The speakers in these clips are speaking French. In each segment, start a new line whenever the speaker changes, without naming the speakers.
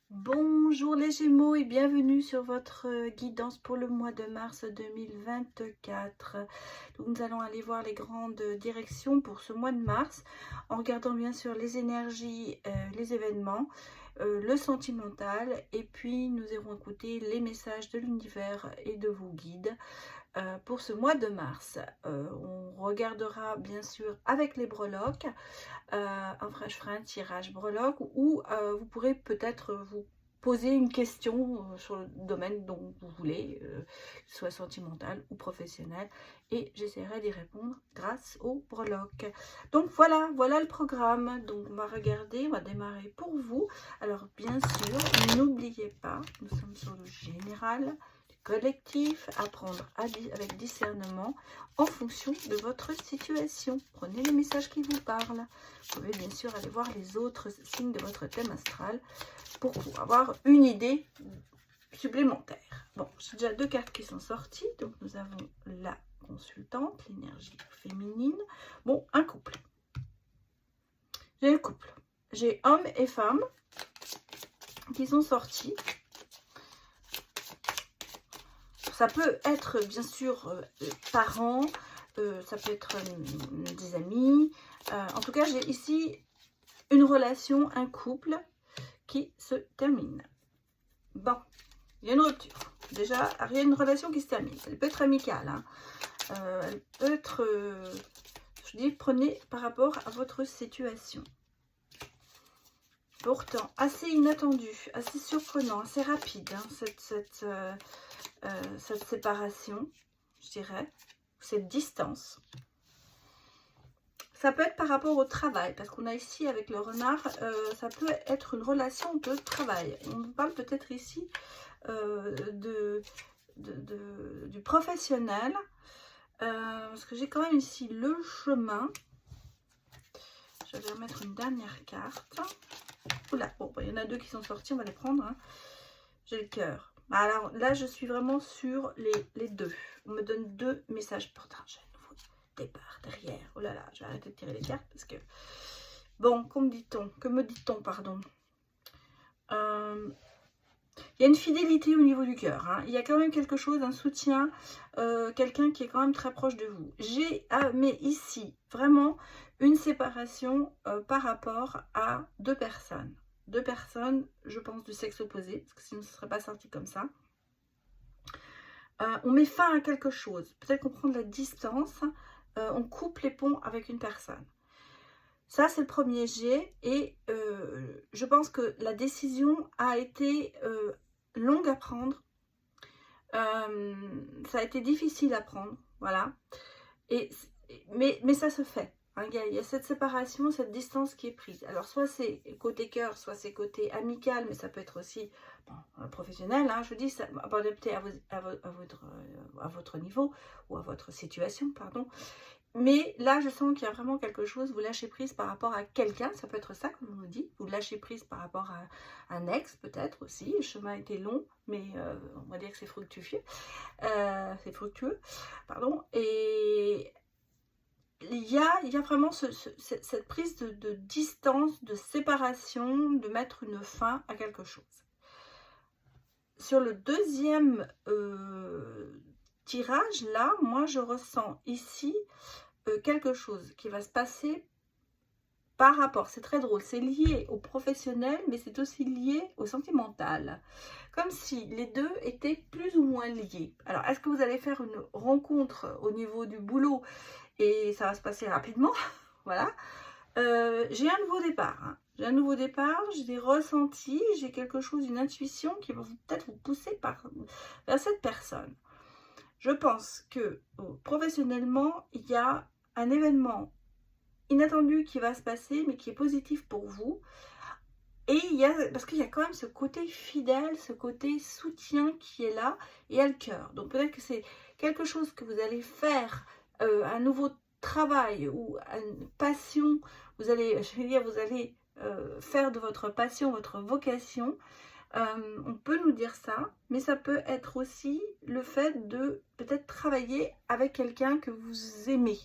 Bonjour les Gémeaux et bienvenue sur votre guidance pour le mois de mars 2024. Donc nous allons aller voir les grandes directions pour ce mois de mars en regardant bien sûr les énergies, les événements, le sentimental et puis nous irons écouter les messages de l'univers et de vos guides pour ce mois de mars. On regardera bien sûr avec les breloques. Je ferai un tirage breloque où vous pourrez peut-être vous poser une question sur le domaine dont vous voulez, soit sentimental ou professionnel, et j'essaierai d'y répondre grâce au breloque. Donc voilà le programme. Donc on va regarder, on va démarrer pour vous. Alors bien sûr, n'oubliez pas, nous sommes sur le général, collectif, apprendre avec discernement en fonction de votre situation. Prenez les messages qui vous parlent. Vous pouvez bien sûr aller voir les autres signes de votre thème astral pour avoir une idée supplémentaire. Bon, j'ai déjà deux cartes qui sont sorties. Donc nous avons la consultante, l'énergie féminine. Bon, un couple. J'ai le couple. J'ai homme et femme qui sont sortis. Ça peut être bien sûr parents, ça peut être des amis. En tout cas, j'ai ici une relation, un couple qui se termine. Bon, il y a une rupture. Déjà, il y a une relation qui se termine. Elle peut être amicale. Hein. Elle peut être, je dis, prenez par rapport à votre situation. Pourtant, assez inattendu, assez surprenant, assez rapide, hein, cette séparation, je dirais, cette distance. Ça peut être par rapport au travail, parce qu'on a ici avec le renard, ça peut être une relation de travail. On parle peut-être ici du professionnel, parce que j'ai quand même ici le chemin. Je vais remettre une dernière carte. Oula, bon, il y en a deux qui sont sortis, on va les prendre. Hein. J'ai le cœur. Alors là, je suis vraiment sur les deux. On me donne deux messages pour un nouveau départ derrière. Oh là là, je vais arrêter de tirer les cartes parce que... Bon, que me dit-on, pardon. Il y a une fidélité au niveau du cœur. Hein. Il y a quand même quelque chose, un soutien, quelqu'un qui est quand même très proche de vous. Mais ici, vraiment, une séparation par rapport à deux personnes. Deux personnes, je pense, du sexe opposé, parce que sinon ce ne serait pas sorti comme ça. On met fin à quelque chose. Peut-être qu'on prend de la distance, on coupe les ponts avec une personne. Ça, c'est le premier jet. Et je pense que la décision a été longue à prendre. Ça a été difficile à prendre. Voilà. Mais ça se fait. Hein, il y a cette séparation, cette distance qui est prise. Alors, soit c'est côté cœur, soit c'est côté amical, mais ça peut être aussi professionnel. Hein, je dis, ça adapté à votre niveau ou à votre situation, pardon. Mais là, je sens qu'il y a vraiment quelque chose, vous lâchez prise par rapport à quelqu'un, ça peut être ça que l'on nous dit, vous lâchez prise par rapport à un ex peut-être aussi, le chemin a été long, mais on va dire que c'est fructueux, pardon, et il y a vraiment cette prise de distance, de séparation, de mettre une fin à quelque chose. Sur le deuxième tirage, là, moi je ressens ici quelque chose qui va se passer par rapport, c'est très drôle, c'est lié au professionnel, mais c'est aussi lié au sentimental. Comme si les deux étaient plus ou moins liés. Alors, est-ce que vous allez faire une rencontre au niveau du boulot et ça va se passer rapidement? Voilà. J'ai un nouveau départ. Hein. J'ai un nouveau départ, j'ai des ressentis, j'ai quelque chose, une intuition qui va peut-être vous pousser vers cette personne. Je pense que professionnellement, il y a un événement inattendu qui va se passer, mais qui est positif pour vous. Et parce qu'il y a quand même ce côté fidèle, ce côté soutien qui est là, et à le cœur. Donc peut-être que c'est quelque chose que vous allez faire, un nouveau travail ou une passion. Vous allez faire de votre passion votre vocation. On peut nous dire ça, mais ça peut être aussi le fait de peut-être travailler avec quelqu'un que vous aimez.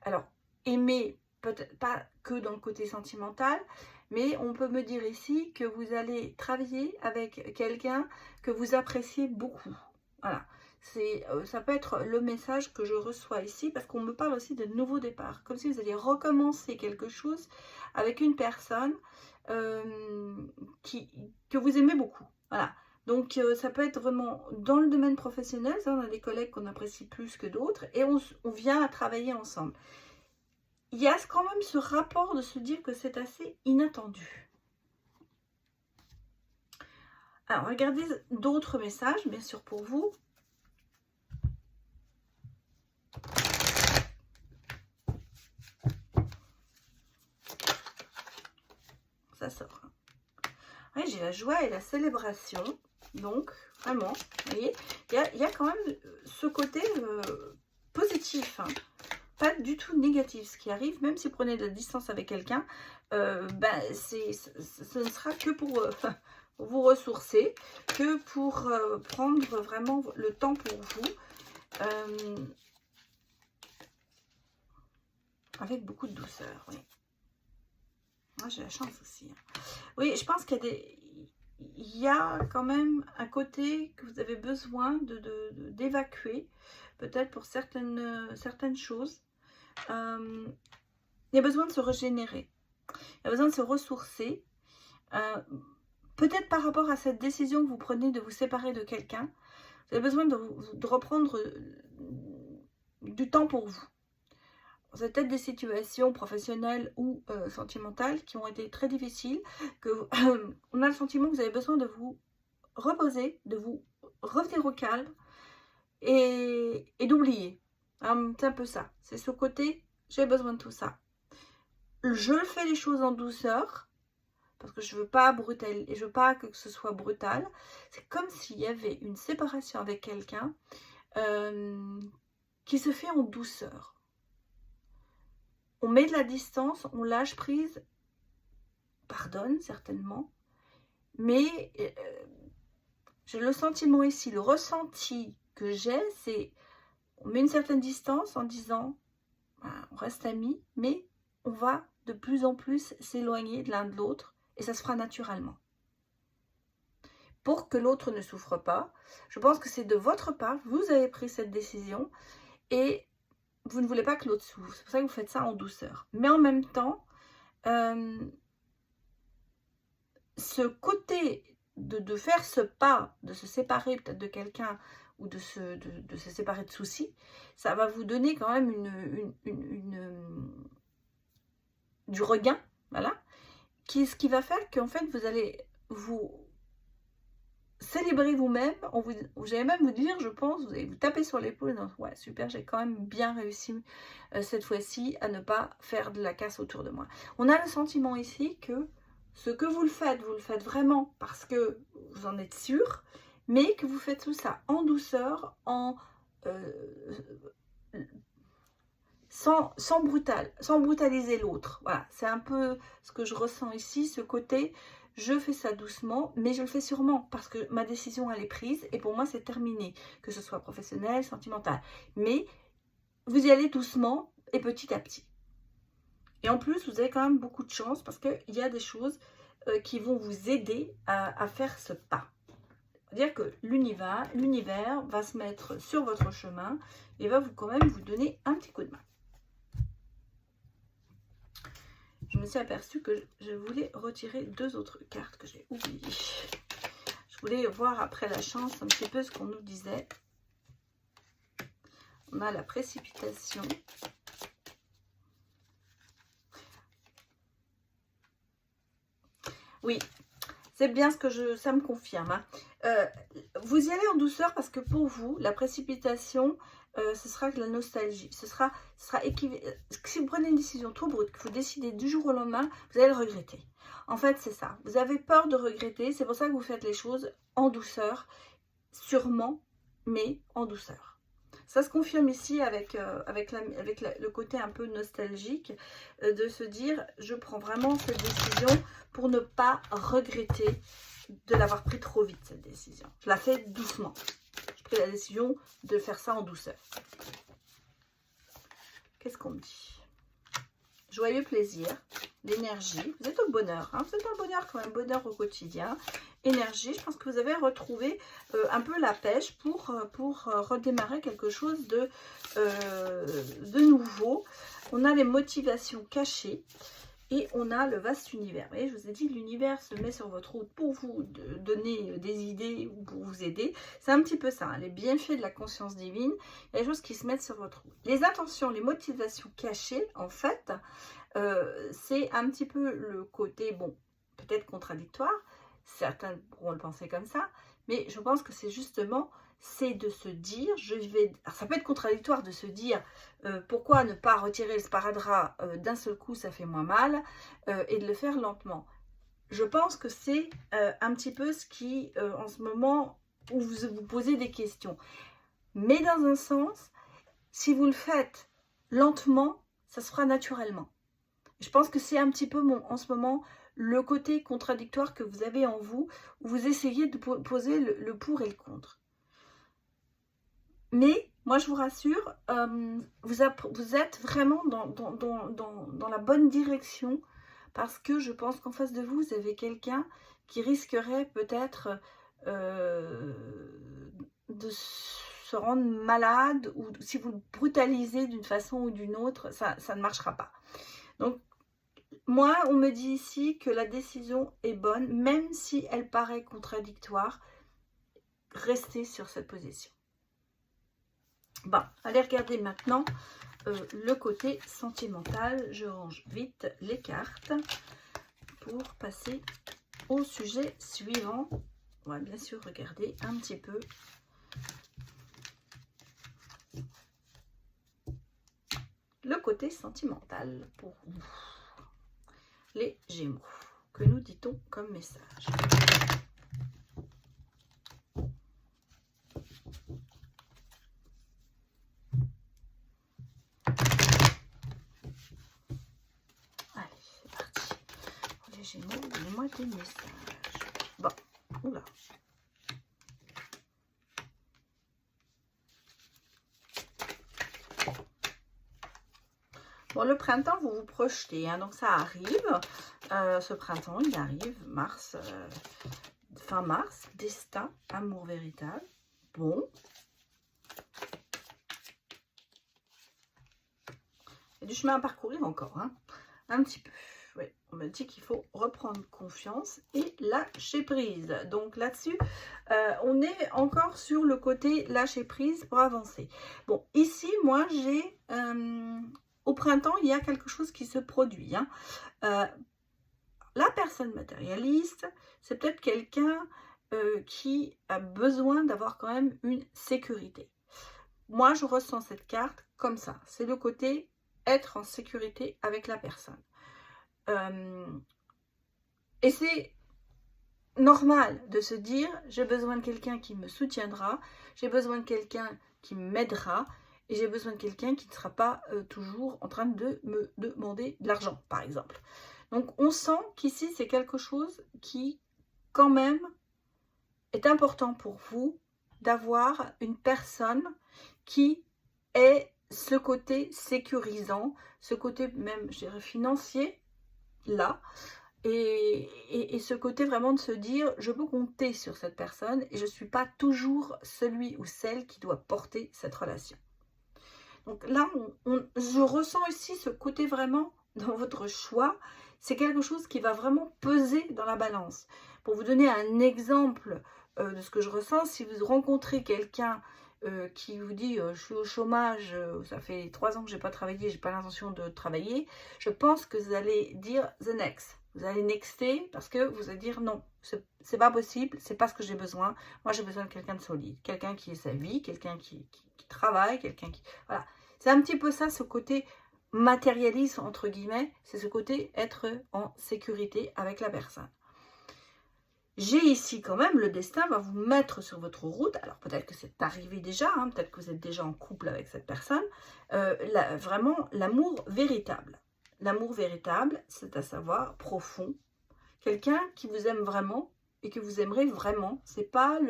Alors, aimer, peut-être pas que dans le côté sentimental, Mais on peut me dire ici que vous allez travailler avec quelqu'un que vous appréciez beaucoup. Voilà. Ça peut être le message que je reçois ici, parce qu'on me parle aussi de nouveau départ. Comme si vous alliez recommencer quelque chose avec une personne que vous aimez beaucoup. Voilà. Donc, ça peut être vraiment dans le domaine professionnel. Ça, on a des collègues qu'on apprécie plus que d'autres. Et on vient à travailler ensemble. Il y a quand même ce rapport de se dire que c'est assez inattendu. Alors, regardez d'autres messages, bien sûr, pour vous. Ça sort. Oui, j'ai la joie et la célébration. Donc, vraiment, vous voyez, il y a quand même ce côté positif, hein. Pas du tout négatif. Ce qui arrive, même si vous prenez de la distance avec quelqu'un, ce ne sera que pour vous ressourcer, que pour prendre vraiment le temps pour vous, avec beaucoup de douceur. Oui. Moi, j'ai la chance aussi. Oui, je pense il y a quand même un côté que vous avez besoin d'évacuer, peut-être pour certaines choses. Il y a besoin de se régénérer, il y a besoin de se ressourcer. Peut-être par rapport à cette décision que vous prenez de vous séparer de quelqu'un, vous avez besoin de reprendre du temps pour vous. Vous avez peut-être des situations professionnelles ou sentimentales qui ont été très difficiles, on a le sentiment que vous avez besoin de vous reposer, de vous revenir au calme et d'oublier. C'est un peu ça. C'est ce côté, j'ai besoin de tout ça. Je fais les choses en douceur, parce que je veux pas brutaliser, et je veux pas que ce soit brutal. C'est comme s'il y avait une séparation avec quelqu'un qui se fait en douceur. On met de la distance, on lâche prise, pardonne certainement, mais j'ai le sentiment ici, le ressenti que j'ai, c'est on met une certaine distance en disant on reste amis, mais on va de plus en plus s'éloigner de l'un de l'autre et ça se fera naturellement. Pour que l'autre ne souffre pas, je pense que c'est de votre part, vous avez pris cette décision et vous ne voulez pas que l'autre souffre. C'est pour ça que vous faites ça en douceur. Mais en même temps, ce côté de faire ce pas, de se séparer peut-être de quelqu'un ou de se séparer de soucis, ça va vous donner quand même du regain, voilà, ce qui va faire qu'en fait vous allez vous célébrer vous-même, j'allais même vous dire, je pense, vous allez vous taper sur l'épaule, ouais super, j'ai quand même bien réussi cette fois-ci à ne pas faire de la casse autour de moi. On a le sentiment ici que ce que vous le faites vraiment parce que vous en êtes sûr, mais que vous faites tout ça en douceur, sans brutaliser l'autre. Voilà, c'est un peu ce que je ressens ici, ce côté, je fais ça doucement, mais je le fais sûrement parce que ma décision, elle est prise et pour moi, c'est terminé, que ce soit professionnel, sentimental. Mais vous y allez doucement et petit à petit. Et en plus, vous avez quand même beaucoup de chance parce qu'il y a des choses qui vont vous aider à faire ce pas. C'est-à-dire que l'univers va se mettre sur votre chemin et va quand même vous donner un petit coup de main. Je me suis aperçue que je voulais retirer 2 autres cartes que j'ai oubliées. Je voulais voir après la chance un petit peu ce qu'on nous disait. On a la précipitation. Oui, c'est bien ce que ça me confirme. Hein. Vous y allez en douceur parce que pour vous, la précipitation, ce sera de la nostalgie. Ce sera équivalent. Si vous prenez une décision trop brute, que vous décidez du jour au lendemain, vous allez le regretter. En fait, c'est ça. Vous avez peur de regretter. C'est pour ça que vous faites les choses en douceur, sûrement, mais en douceur. Ça se confirme ici avec le côté un peu nostalgique de se dire, je prends vraiment cette décision pour ne pas regretter de l'avoir pris trop vite, cette décision. Je la fais doucement. J'ai pris la décision de faire ça en douceur. Qu'est-ce qu'on me dit? joyeux plaisir, l'énergie. Vous êtes au bonheur, hein, vous êtes au bonheur quand même, bonheur au quotidien. Énergie, je pense que vous avez retrouvé un peu la pêche pour redémarrer quelque chose de nouveau. On a les motivations cachées. Et on a le vaste univers. Vous voyez, je vous ai dit, l'univers se met sur votre route pour vous donner des idées ou pour vous aider. C'est un petit peu ça, hein, les bienfaits de la conscience divine. Il y a des choses qui se mettent sur votre route. Les intentions, les motivations cachées, en fait, c'est un petit peu le côté, bon, peut-être contradictoire. Certains pourront le penser comme ça. Mais je pense que c'est justement, c'est de se dire, alors ça peut être contradictoire de se dire, pourquoi ne pas retirer le sparadrap d'un seul coup, ça fait moins mal, et de le faire lentement. Je pense que c'est un petit peu ce qui, en ce moment, où vous vous posez des questions. Mais dans un sens, si vous le faites lentement, ça se fera naturellement. Je pense que c'est un petit peu, en ce moment, le côté contradictoire que vous avez en vous, où vous essayez de poser le pour et le contre. Mais, moi je vous rassure, vous êtes vraiment dans la bonne direction, parce que je pense qu'en face de vous, vous avez quelqu'un qui risquerait peut-être de se rendre malade, ou si vous le brutalisez d'une façon ou d'une autre, ça ne marchera pas. Donc, moi, on me dit ici que la décision est bonne, même si elle paraît contradictoire. Restez sur cette position. Bon, allez regarder maintenant le côté sentimental. Je range vite les cartes pour passer au sujet suivant. On va bien sûr regarder un petit peu le côté sentimental pour vous, les Gémeaux. Que nous dit-on comme message? Gémeaux, donnez-moi des messages. Bon, oula. Bon, le printemps, vous vous projetez, hein, donc ça arrive. Ce printemps, il arrive, mars, fin mars, destin, amour véritable. Bon. Il y a du chemin à parcourir encore, hein, un petit peu. Oui, on me dit qu'il faut reprendre confiance et lâcher prise. Donc là-dessus, on est encore sur le côté lâcher prise pour avancer. Bon, ici, moi, j'ai... au printemps, il y a quelque chose qui se produit. Hein. La personne matérialiste, c'est peut-être quelqu'un qui a besoin d'avoir quand même une sécurité. Moi, je ressens cette carte comme ça. C'est le côté être en sécurité avec la personne. Et c'est normal de se dire, j'ai besoin de quelqu'un qui me soutiendra, j'ai besoin de quelqu'un qui m'aidera, et j'ai besoin de quelqu'un qui ne sera pas toujours en train de me demander de l'argent, par exemple. Donc, on sent qu'ici, c'est quelque chose qui, quand même, est important pour vous d'avoir une personne qui ait ce côté sécurisant, ce côté même, je dirais, financier, là, et ce côté vraiment de se dire, je peux compter sur cette personne et je ne suis pas toujours celui ou celle qui doit porter cette relation. Donc là, je ressens ici ce côté vraiment dans votre choix. C'est quelque chose qui va vraiment peser dans la balance. Pour vous donner un exemple de ce que je ressens, si vous rencontrez quelqu'un qui vous dit je suis au chômage, ça fait 3 ans que je n'ai pas travaillé, je n'ai pas l'intention de travailler, je pense que vous allez dire the next. Vous allez nexter parce que vous allez dire non, c'est pas possible, c'est pas ce que j'ai besoin. Moi, j'ai besoin de quelqu'un de solide, quelqu'un qui ait sa vie, quelqu'un qui travaille, quelqu'un qui... Voilà. C'est un petit peu ça, ce côté matérialisme, entre guillemets, c'est ce côté être en sécurité avec la personne. J'ai ici quand même, le destin va vous mettre sur votre route. Alors peut-être que c'est arrivé déjà, hein, peut-être que vous êtes déjà en couple avec cette personne. Vraiment, l'amour véritable. L'amour véritable, c'est à savoir profond. Quelqu'un qui vous aime vraiment et que vous aimerez vraiment. Ce n'est pas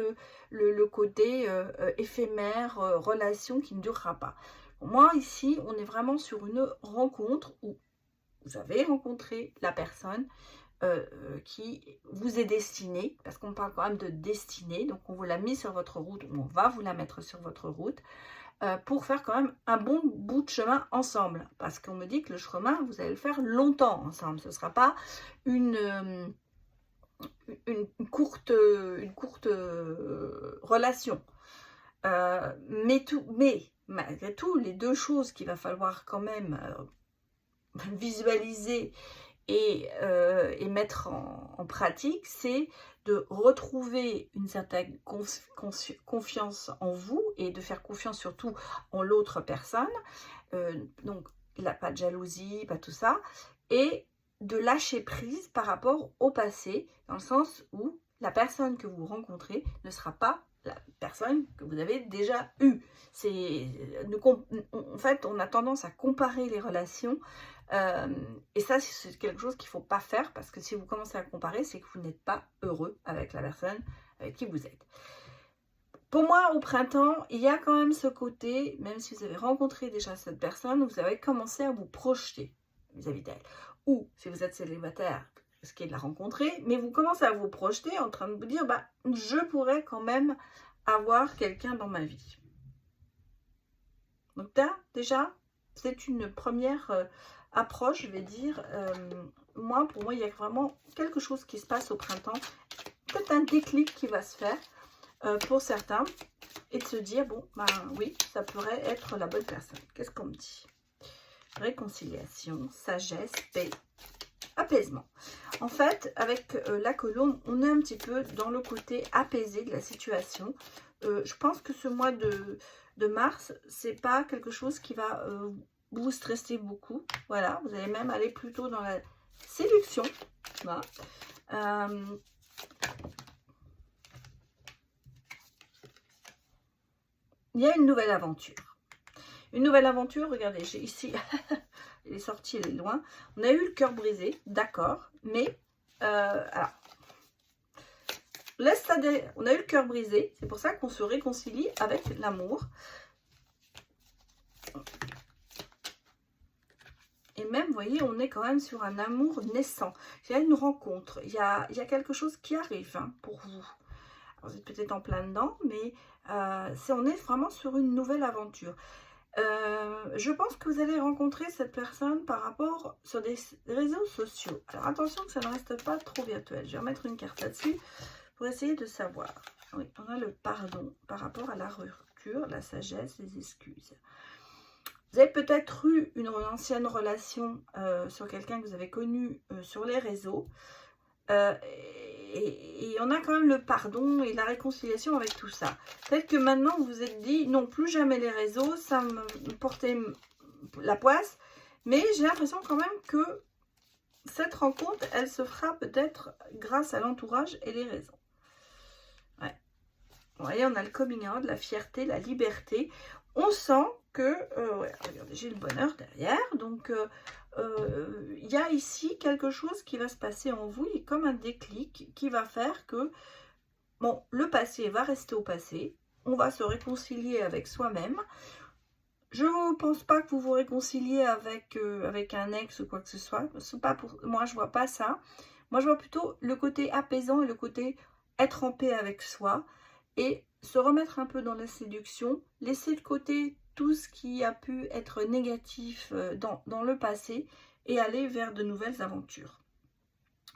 le côté éphémère, relation qui ne durera pas. Moi, ici, on est vraiment sur une rencontre où vous avez rencontré la personne qui vous est destinée, parce qu'on parle quand même de destinée, donc on vous l'a mis sur votre route, ou on va vous la mettre sur votre route, pour faire quand même un bon bout de chemin ensemble, parce qu'on me dit que le chemin, vous allez le faire longtemps ensemble, ce ne sera pas une courte relation. Mais malgré tout, les deux choses qu'il va falloir quand même visualiser et mettre en pratique, c'est de retrouver une certaine confiance en vous et de faire confiance surtout en l'autre personne. Donc, il n'y a pas de jalousie, pas tout ça. Et de lâcher prise par rapport au passé, dans le sens où la personne que vous rencontrez ne sera pas la personne que vous avez déjà eue. En fait, on a tendance à comparer les relations et ça, c'est quelque chose qu'il ne faut pas faire, parce que si vous commencez à comparer, c'est que vous n'êtes pas heureux avec la personne avec qui vous êtes. Pour moi, au printemps, il y a quand même ce côté, même si vous avez rencontré déjà cette personne, vous avez commencé à vous projeter vis-à-vis d'elle. Ou, si vous êtes célibataire, risquez de la rencontrer, mais vous commencez à vous projeter en train de vous dire, bah, je pourrais quand même avoir quelqu'un dans ma vie. Donc là, déjà, c'est une première approche, je vais dire. Pour moi, il y a vraiment quelque chose qui se passe au printemps, peut-être un déclic qui va se faire pour certains, et de se dire, bon, ben oui, ça pourrait être la bonne personne. Qu'est-ce qu'on me dit? Réconciliation, sagesse, paix, apaisement. En fait, avec la colombe, on est un petit peu dans le côté apaisé de la situation. Je pense que ce mois de mars, c'est pas quelque chose qui va vous stresser beaucoup. Voilà, vous allez même aller plutôt dans la séduction. Voilà. Il y a une nouvelle aventure. Une nouvelle aventure, regardez, j'ai ici, il est sorti, il est loin. On a eu le cœur brisé, d'accord, mais, alors, laisse ça derrière. On a eu le cœur brisé, c'est pour ça qu'on se réconcilie avec l'amour. Et même, vous voyez, on est quand même sur un amour naissant. Il y a une rencontre, il y a quelque chose qui arrive hein, pour vous. Alors, vous êtes peut-être en plein dedans, mais on est vraiment sur une nouvelle aventure. Je pense que vous allez rencontrer cette personne par rapport sur des réseaux sociaux. Alors attention que ça ne reste pas trop virtuel. Je vais remettre une carte là-dessus pour essayer de savoir. Oui, on a le pardon par rapport à la rupture, la sagesse, les excuses. Vous avez peut-être eu une ancienne relation sur quelqu'un que vous avez connu sur les réseaux. Et on a quand même le pardon et la réconciliation avec tout ça. Peut-être que maintenant vous vous êtes dit, non, plus jamais les réseaux, ça me portait la poisse. Mais j'ai l'impression quand même que cette rencontre, elle se fera peut-être grâce à l'entourage et les réseaux. Ouais. Vous voyez, on a le coming out, la fierté, la liberté. On sent que, ouais, regardez, j'ai le bonheur derrière, donc il y a ici quelque chose qui va se passer en vous, il y a comme un déclic qui va faire que, bon, le passé va rester au passé, on va se réconcilier avec soi-même. Je ne pense pas que vous vous réconciliez avec un ex ou quoi que ce soit, c'est pas pour moi, je vois pas ça. Moi, je vois plutôt le côté apaisant et le côté être en paix avec soi et se remettre un peu dans la séduction, laisser de côté tout ce qui a pu être négatif dans le passé et aller vers de nouvelles aventures.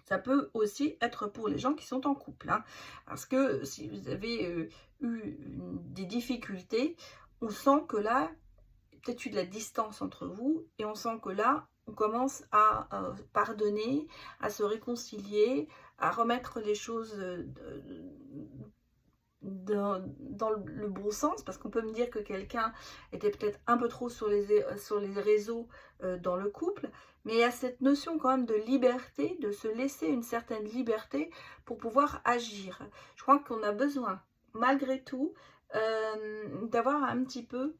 Ça peut aussi être pour les gens qui sont en couple, hein, parce que si vous avez eu des difficultés, on sent que là, peut-être eu de la distance entre vous, et on sent que là, on commence à pardonner, à se réconcilier, à remettre les choses dans le bon sens, parce qu'on peut me dire que quelqu'un était peut-être un peu trop sur les réseaux dans le couple, mais il y a cette notion quand même de liberté, de se laisser une certaine liberté pour pouvoir agir. Je crois qu'on a besoin, malgré tout, d'avoir un petit peu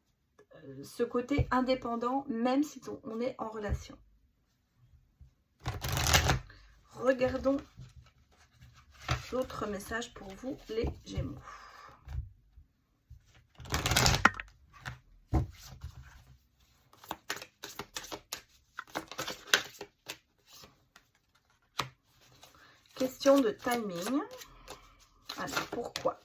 ce côté indépendant, même si on est en relation. Regardons d'autres messages pour vous, les Gémeaux. question de timing. Alors, pourquoi?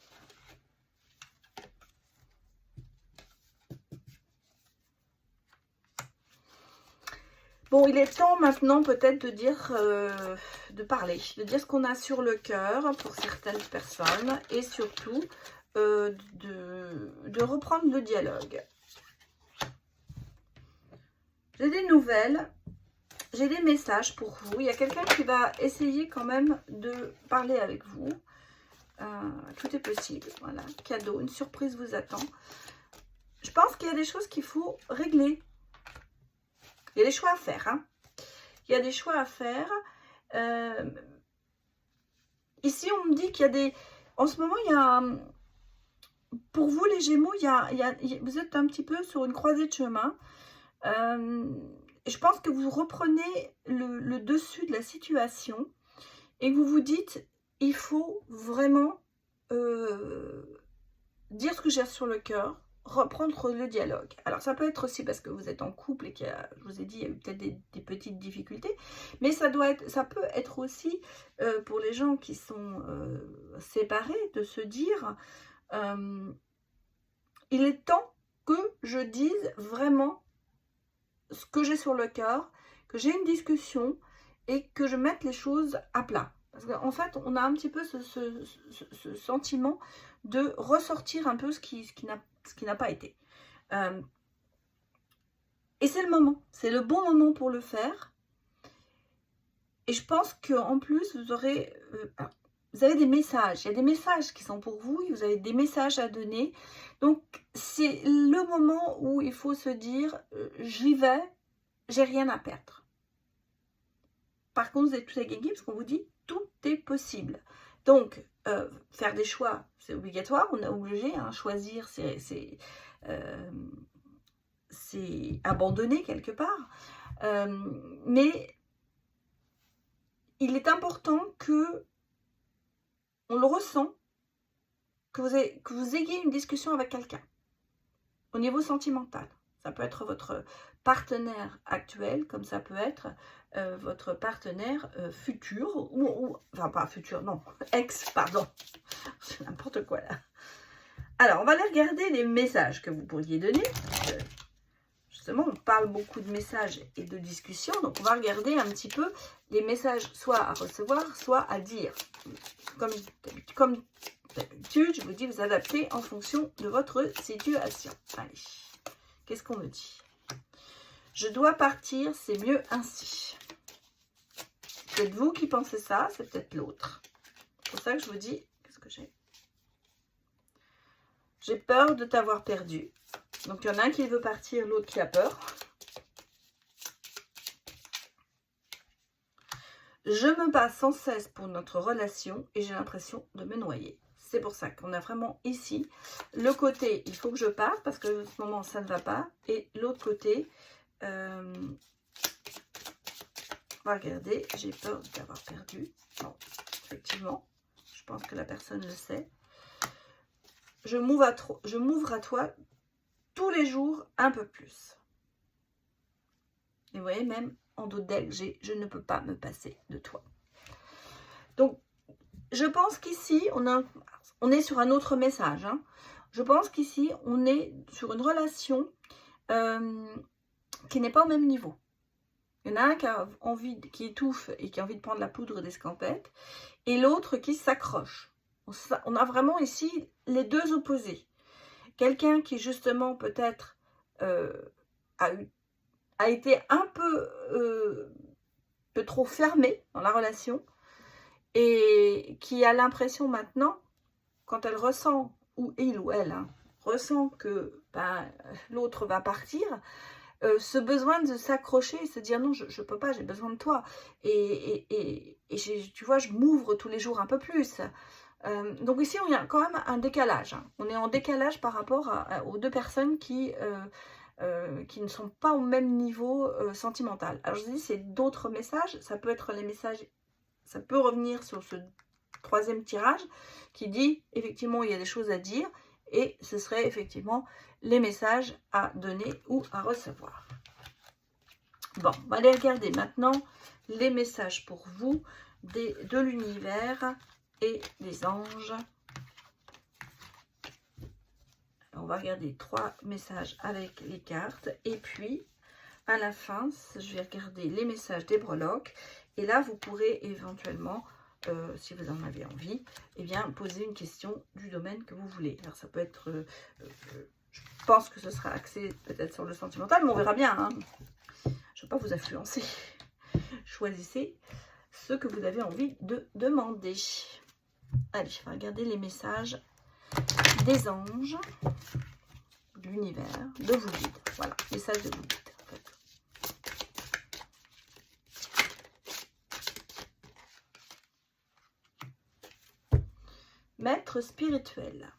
Bon, il est temps maintenant peut-être de dire, de parler, de dire ce qu'on a sur le cœur pour certaines personnes et surtout de reprendre le dialogue. J'ai des nouvelles, j'ai des messages pour vous. Il y a quelqu'un qui va essayer quand même de parler avec vous. Tout est possible, voilà, cadeau, une surprise vous attend. Je pense qu'il y a des choses qu'il faut régler. Il y a des choix à faire, hein. Il y a des choix à faire. Ici, on me dit qu'il y a des... En ce moment, il y a... Pour vous, les Gémeaux, vous êtes un petit peu sur une croisée de chemin. Je pense que vous reprenez le dessus de la situation et que vous vous dites, il faut vraiment dire ce que j'ai sur le cœur, reprendre le dialogue. Alors, ça peut être aussi parce que vous êtes en couple et qu'il y a, je vous ai dit, il y a eu peut-être des petites difficultés, mais ça peut être aussi pour les gens qui sont séparés de se dire, il est temps que je dise vraiment ce que j'ai sur le cœur, que j'ai une discussion et que je mette les choses à plat. Parce qu'en fait, on a un petit peu ce sentiment de ressortir un peu ce qui n'a pas été. Et c'est le moment, c'est le bon moment pour le faire. Et je pense qu'en plus, vous avez des messages. Il y a des messages qui sont pour vous, vous avez des messages à donner. Donc, c'est le moment où il faut se dire, j'y vais, j'ai rien à perdre. Par contre, vous êtes tout à gagner parce qu'on vous dit, tout est possible. Donc, faire des choix, c'est obligatoire, on est obligé, hein, choisir, c'est abandonner quelque part. Mais il est important que on le ressent, que vous ayez une discussion avec quelqu'un au niveau sentimental. Ça peut être votre partenaire actuel, comme ça peut être votre partenaire futur, enfin pas futur, non, ex, pardon, c'est n'importe quoi là. Alors, on va aller regarder les messages que vous pourriez donner. Justement, on parle beaucoup de messages et de discussions, donc on va regarder un petit peu les messages soit à recevoir, soit à dire. Comme d'habitude, je vous dis, vous adaptez en fonction de votre situation. Allez, qu'est-ce qu'on me dit? Je dois partir, c'est mieux ainsi. C'est peut-être vous qui pensez ça, c'est peut-être l'autre. C'est pour ça que je vous dis, qu'est-ce que j'ai? J'ai peur de t'avoir perdu. Donc, il y en a un qui veut partir, l'autre qui a peur. Je me bats sans cesse pour notre relation et j'ai l'impression de me noyer. C'est pour ça qu'on a vraiment ici le côté, il faut que je parte parce que en ce moment, ça ne va pas. Et l'autre côté, on va regarder, j'ai peur de t'avoir perdu. Bon, effectivement, je pense que la personne le sait. Je m'ouvre à toi tous les jours un peu plus. Et vous voyez, même en dos d'elle, je ne peux pas me passer de toi. Donc, je pense qu'ici, on est sur un autre message. Hein. Je pense qu'ici, on est sur une relation qui n'est pas au même niveau. Il y en a un qui étouffe et qui a envie de prendre la poudre d'escampette, et l'autre qui s'accroche. On a vraiment ici les deux opposés. Quelqu'un qui justement peut-être a été un peu trop fermé dans la relation et qui a l'impression maintenant, quand elle ressent, ou il ou elle, hein, ressent que l'autre va partir, ce besoin de s'accrocher et se dire non, je ne peux pas, j'ai besoin de toi. Et tu vois, je m'ouvre tous les jours un peu plus. Donc ici, il y a quand même un décalage. Hein. On est en décalage par rapport aux deux personnes qui ne sont pas au même niveau sentimental. Alors je dis, c'est d'autres messages. Ça peut être les messages, ça peut revenir sur ce troisième tirage qui dit, effectivement, il y a des choses à dire. Et ce serait effectivement les messages à donner ou à recevoir. Bon, on va aller regarder maintenant les messages pour vous de l'univers et des anges. On va regarder 3 messages avec les cartes. Et puis, à la fin, je vais regarder les messages des breloques. Et là, vous pourrez éventuellement, si vous en avez envie, eh bien, poser une question du domaine que vous voulez. Alors, ça peut être... je pense que ce sera axé peut-être sur le sentimental, mais on verra bien. Hein. Je ne vais pas vous influencer. Choisissez ce que vous avez envie de demander. Allez, on va regarder les messages des anges, de l'univers, de vous guide. Voilà, message de vous guide en fait. Maître spirituel.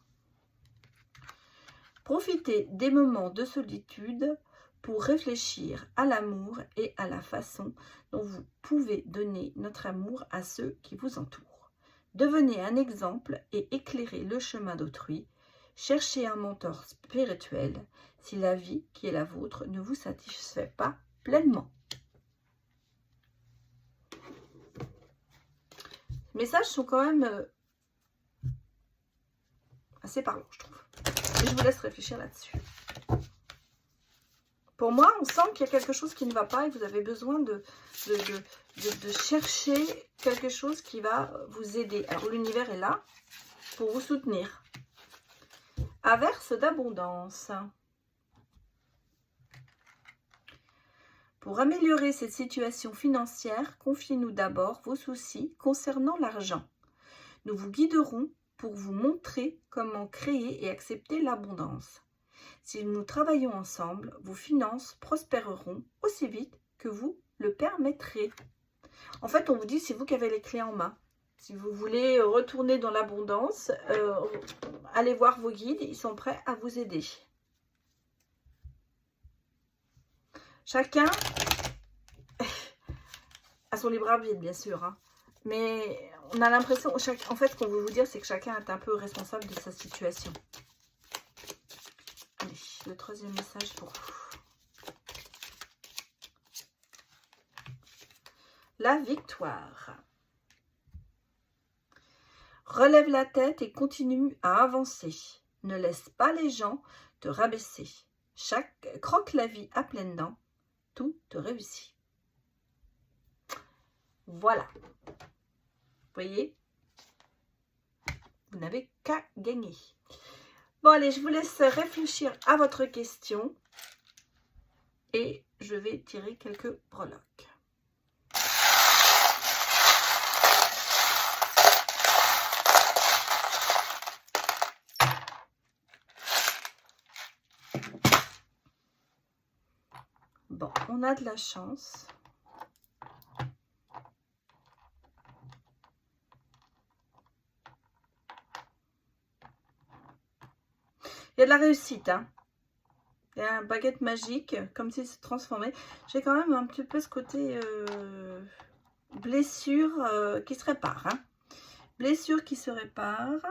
Profitez des moments de solitude pour réfléchir à l'amour et à la façon dont vous pouvez donner notre amour à ceux qui vous entourent. Devenez un exemple et éclairez le chemin d'autrui. Cherchez un mentor spirituel si la vie qui est la vôtre ne vous satisfait pas pleinement. Les messages sont quand même assez parlants, je trouve. Et je vous laisse réfléchir là-dessus. Pour moi, on sent qu'il y a quelque chose qui ne va pas et vous avez besoin de chercher quelque chose qui va vous aider. Alors, l'univers est là pour vous soutenir. Averse d'abondance. Pour améliorer cette situation financière, confiez-nous d'abord vos soucis concernant l'argent. Nous vous guiderons pour vous montrer comment créer et accepter l'abondance. Si nous travaillons ensemble, vos finances prospéreront aussi vite que vous le permettrez. En fait, on vous dit, c'est vous qui avez les clés en main. Si vous voulez retourner dans l'abondance, allez voir vos guides, ils sont prêts à vous aider. Chacun a son libre arbitre, bien sûr. Hein. Mais on a l'impression, en fait, ce qu'on veut vous dire, c'est que chacun est un peu responsable de sa situation. Allez, le troisième message pour vous. La victoire. Relève la tête et continue à avancer. Ne laisse pas les gens te rabaisser. Croque la vie à pleines dents. Tout te réussit. Voilà. Vous voyez? Vous n'avez qu'à gagner. Bon, allez, je vous laisse réfléchir à votre question. Et je vais tirer quelques breloques. Bon, on a de la chance. Il y a de la réussite, hein. Il y a un baguette magique, comme s'il se transformait. J'ai quand même un petit peu ce côté blessure qui se répare. Hein. Blessure qui se répare.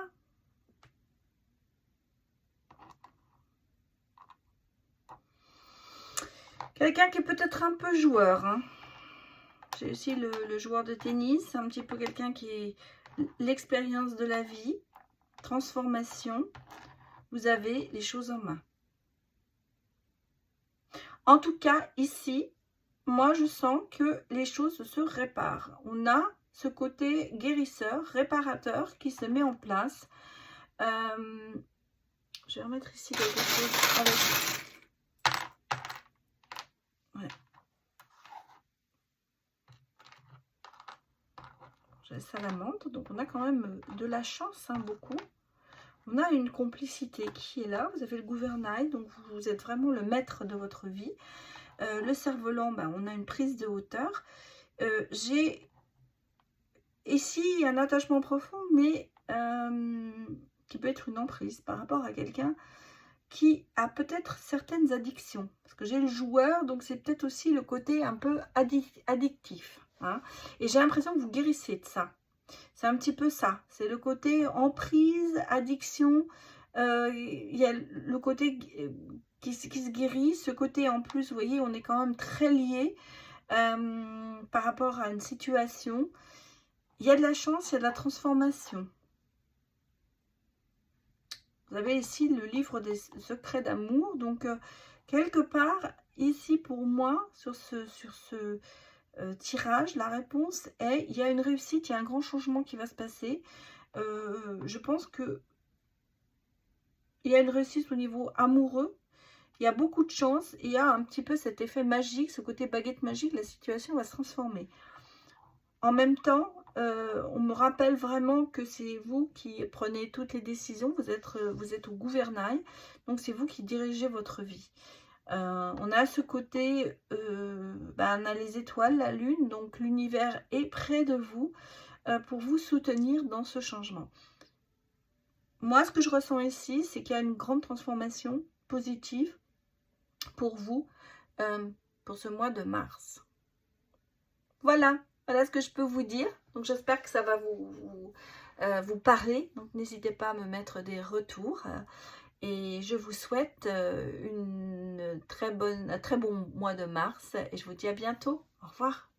Quelqu'un qui est peut-être un peu joueur. Hein. J'ai aussi le joueur de tennis. Un petit peu quelqu'un qui est l'expérience de la vie. Transformation. Vous avez les choses en main. En tout cas, ici, moi, je sens que les choses se réparent. On a ce côté guérisseur, réparateur qui se met en place. Je vais remettre ici quelque chose avec... Ouais. J'ai la salamandre, donc on a quand même de la chance, hein, beaucoup. On a une complicité qui est là. Vous avez le gouvernail, donc vous êtes vraiment le maître de votre vie. Le cerf-volant, ben, on a une prise de hauteur. J'ai ici un attachement profond, mais qui peut être une emprise par rapport à quelqu'un qui a peut-être certaines addictions. Parce que j'ai le joueur, donc c'est peut-être aussi le côté un peu addictif. Hein. Et j'ai l'impression que vous guérissez de ça. C'est un petit peu ça. C'est le côté emprise, addiction. Il y a le côté qui se guérit. Ce côté en plus, vous voyez, on est quand même très liés par rapport à une situation. Il y a de la chance, il y a de la transformation. Vous avez ici le livre des secrets d'amour. Donc, quelque part, ici pour moi, sur ce tirage, la réponse est, il y a une réussite, il y a un grand changement qui va se passer. Je pense que il y a une réussite au niveau amoureux. Il y a beaucoup de chance. Et il y a un petit peu cet effet magique, ce côté baguette magique. La situation va se transformer. En même temps, on me rappelle vraiment que c'est vous qui prenez toutes les décisions. Vous êtes au gouvernail. Donc, c'est vous qui dirigez votre vie. On a ce côté, on a les étoiles, la lune. Donc, l'univers est près de vous pour vous soutenir dans ce changement. Moi, ce que je ressens ici, c'est qu'il y a une grande transformation positive pour vous, pour ce mois de mars. Voilà ce que je peux vous dire. Donc, j'espère que ça va vous parler. Donc, n'hésitez pas à me mettre des retours. Et je vous souhaite un très bon mois de mars. Et je vous dis à bientôt. Au revoir.